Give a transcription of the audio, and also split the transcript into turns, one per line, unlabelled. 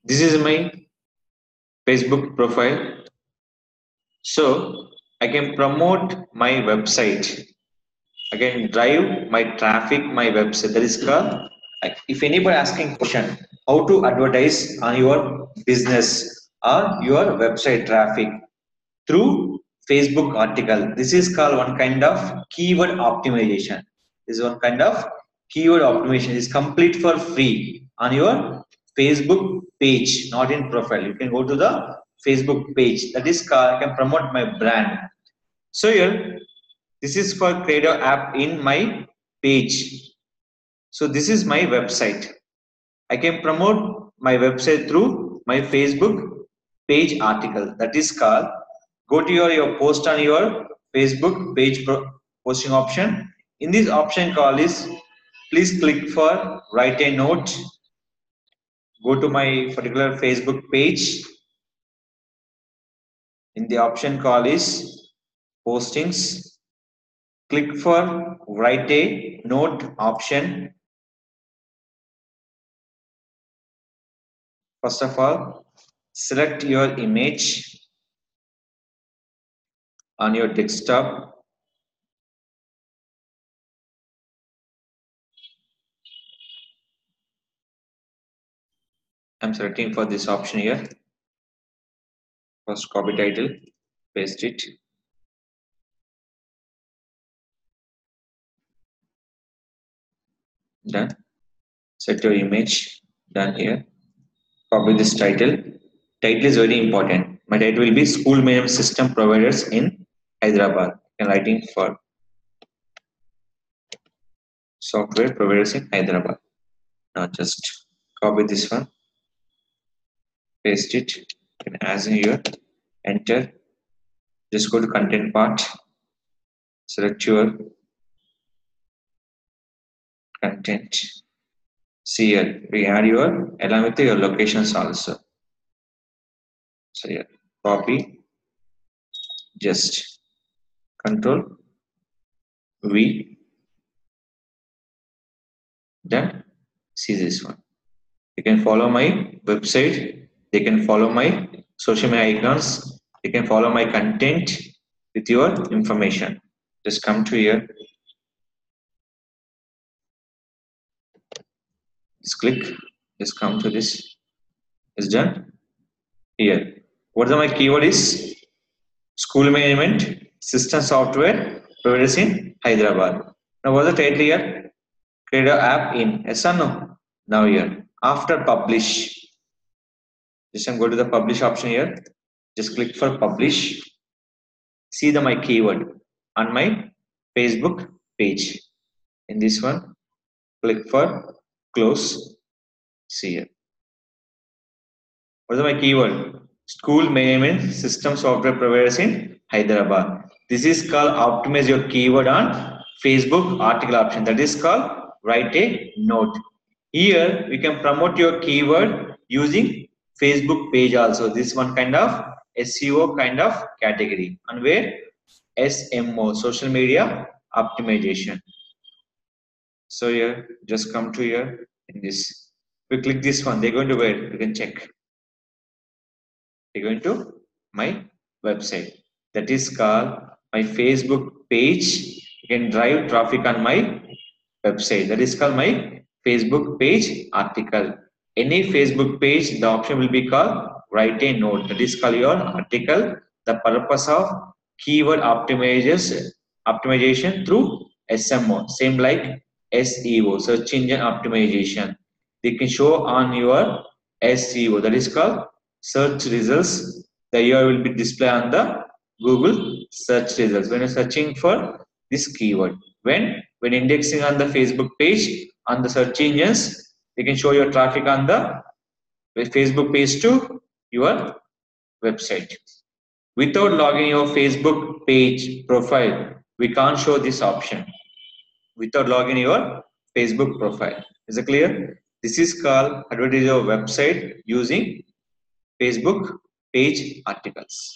This is my Facebook profile. So I can promote my website. I can drive my traffic, my website. That is called, like, if anybody asking question, how to advertise on your business or your website traffic through Facebook article. This is called one kind of keyword optimization. This is one kind of keyword optimization. Is complete for free on your Facebook page, not in profile. You can go to the Facebook page. That is called, I can promote my brand. So here, this is for create a app in my page. So this is my website. I can promote my website through my Facebook page article. That is called, go to your post on your Facebook page posting option. In this option call is, please click for write a note. Go to my particular Facebook page. In the option call is postings. Click for write a note option. First of all, select your image on your desktop. I'm selecting for this option here. First copy title, paste it. Done. Set your image. Done here. Copy this title. Title is very important. My title will be School Management System Providers in Hyderabad. I'm writing for software providers in Hyderabad. Now just copy this one, paste it, and as in here, enter. Just go to content part, select your content. See here, we add your along with your locations also. So here, copy, just Control V. Then see this one. You can follow my website. They can follow my social media icons. They can follow my content with your information. Just come to here. Just click. Just come to this. It's done. Here. What is my keyword is school management system software providers in Hyderabad. Now what's the title here? Create an app in, yes or no? Now here. After publish. Just go to the publish option here. Just click for publish. See my keyword on my Facebook page. In this one, click for close. See here. What is my keyword? School management system software providers in Hyderabad. This is called optimize your keyword on Facebook article option. That is called write a note. Here we can promote your keyword using Facebook page also. This one kind of SEO kind of category. And where SMO, social media optimization. So here, just come to here in this. We click this one. They're going to where? You can check. They're going to my website. That is called my Facebook page. You can drive traffic on my website. That is called my Facebook page article. Any Facebook page, the option will be called write a note. That is called your article. The purpose of keyword optimization through SMO, same like SEO, search engine optimization. They can show on your SEO. That is called search results. The URL will be displayed on the Google search results when you're searching for this keyword. When indexing on the Facebook page on the search engines, they can show your traffic on the Facebook page to your website. Without logging your Facebook page profile, we can't show this option. Without logging your Facebook profile. Is it clear? This is called advertise your website using Facebook page articles.